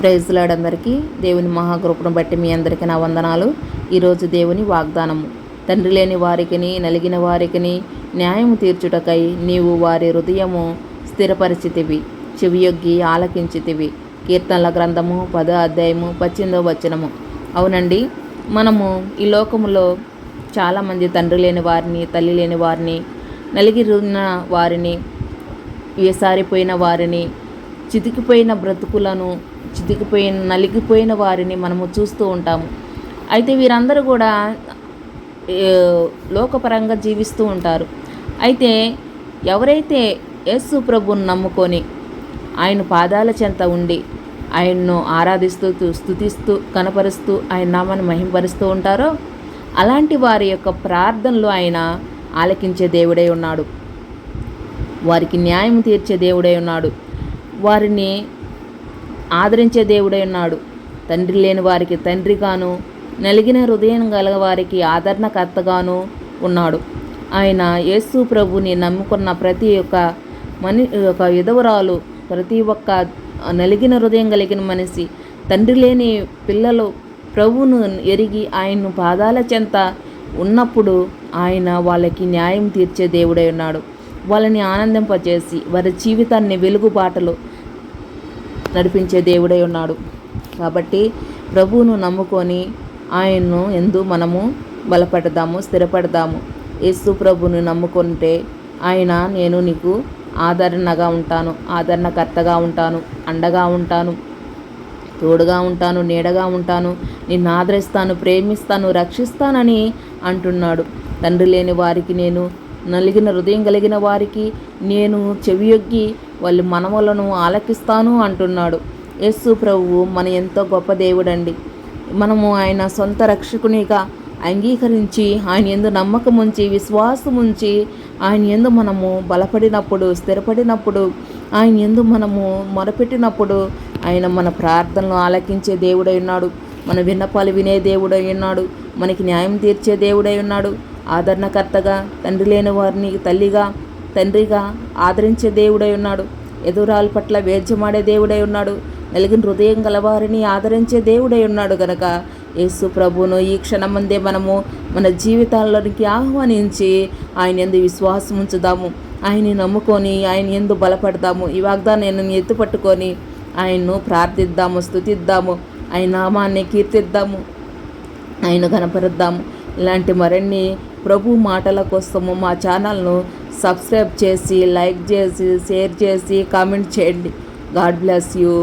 Praise lord అందరికీ. దేవుని మహాకృపను బట్టి మీ అందరికీ నా వందనాలు. ఈరోజు దేవుని వాగ్దానము. తండ్రి లేని వారికిని నలిగిన వారికిని న్యాయము తీర్చుటకై నీవు వారి హృదయము స్థిరపరిచితివి, చెవియొగ్గి ఆలకించితివి. కీర్తనల గ్రంథము 10వ అధ్యాయము 18వ వచనము. అవునండి, మనము ఈ లోకములో చాలామంది తండ్రి లేని వారిని, తల్లి లేని వారిని, నలిగిన వారిని, వేసారిపోయిన వారిని, చితికిపోయిన బ్రతుకులను, నలిగిపోయిన వారిని మనము చూస్తూ ఉంటాము. అయితే వీరందరూ కూడా లోకపరంగా జీవిస్తూ ఉంటారు. అయితే ఎవరైతే యేసు ప్రభువును నమ్ముకొని ఆయన పాదాల చెంత ఉండి ఆయన్ను ఆరాధిస్తూ, స్తుతిస్తూ, కనపరుస్తూ, ఆయన నామాన్ని మహింపరుస్తూ ఉంటారో అలాంటి వారి యొక్క ప్రార్థనలు ఆయన ఆలకించే దేవుడై ఉన్నాడు. వారికి న్యాయం తీర్చే దేవుడై ఉన్నాడు. వారిని ఆదరించే దేవుడై ఉన్నాడు. తండ్రి లేని వారికి తండ్రిగాను, నలిగిన హృదయం గల వారికి ఆదరణకర్తగాను ఉన్నాడు. ఆయన యేసు ప్రభుని నమ్ముకున్న ప్రతి ఒక్క విధవరాలు, ప్రతి ఒక్క నలిగిన హృదయం కలిగిన మనిషి, తండ్రి లేని పిల్లలు ప్రభువును ఎరిగి ఆయన్ను పాదాల చెంత ఉన్నప్పుడు ఆయన వాళ్ళకి న్యాయం తీర్చే దేవుడై ఉన్నాడు. వాళ్ళని ఆనందింపజేసి వారి జీవితాన్ని వెలుగుబాటలు నడిపించే దేవుడై ఉన్నాడు. కాబట్టి ప్రభువును నమ్ముకొని ఆయన్ను ఎందు మనము బలపడదాము, స్థిరపడదాము. యేసు ప్రభువును నమ్ముకుంటే ఆయన నేను నీకు ఆదరణగా ఉంటాను, ఆదరణకర్తగా ఉంటాను, అండగా ఉంటాను, తోడుగా ఉంటాను, నీడగా ఉంటాను, నిన్ను ఆదరిస్తాను, ప్రేమిస్తాను, రక్షిస్తానని అంటున్నాడు. తండ్రి లేని వారికి నేను, నలిగిన హృదయం కలిగిన వారికి నేను చెవియొగ్గి వాళ్ళ మనవలను ఆలకిస్తాను అంటున్నాడు. యేసు ప్రభువు మన ఎంతో గొప్ప దేవుడండి. మనము ఆయన సొంత రక్షకునిగా అంగీకరించి ఆయన యందు నమ్మకం ఉంచి, విశ్వాసం ఉంచి, ఆయన యందు మనము బలపడినప్పుడు, స్థిరపడినప్పుడు, ఆయన యందు మనము మొరపెట్టినప్పుడు ఆయన మన ప్రార్థనలు ఆలకించే దేవుడై ఉన్నాడు. మన విన్నపాలు వినే దేవుడై ఉన్నాడు. మనకి న్యాయం తీర్చే దేవుడై ఉన్నాడు. ఆదరణకర్తగా, తండ్రి లేని వారిని తల్లిగా, తండ్రిగా ఆదరించే దేవుడై ఉన్నాడు. ఎదురాల పట్ల వేద్యమాడే దేవుడై ఉన్నాడు. నలిగిన హృదయం గలవారిని ఆదరించే దేవుడై ఉన్నాడు. గనక యేసు ప్రభువును ఈ క్షణమందే మనము మన జీవితాల్లోనికి ఆహ్వానించి ఆయన యందు విశ్వాసం ఉంచుదాము. ఆయన్ని నమ్ముకొని ఆయన యందు బలపడదాము. ఈ వాగ్దానాన్ని ఎత్తుపట్టుకొని ఆయన్ను ప్రార్థిద్దాము, స్తుతిద్దాము, ఆయన నామాన్ని కీర్తిద్దాము, ఆయన కనపరుద్దాము. ఇలాంటి మరిన్ని ప్రభు మాటల కోసము మా ఛానల్ను సబ్స్క్రైబ్ చేసి, లైక్ చేసి, షేర్ చేసి, కామెంట్ చేయండి. God bless you.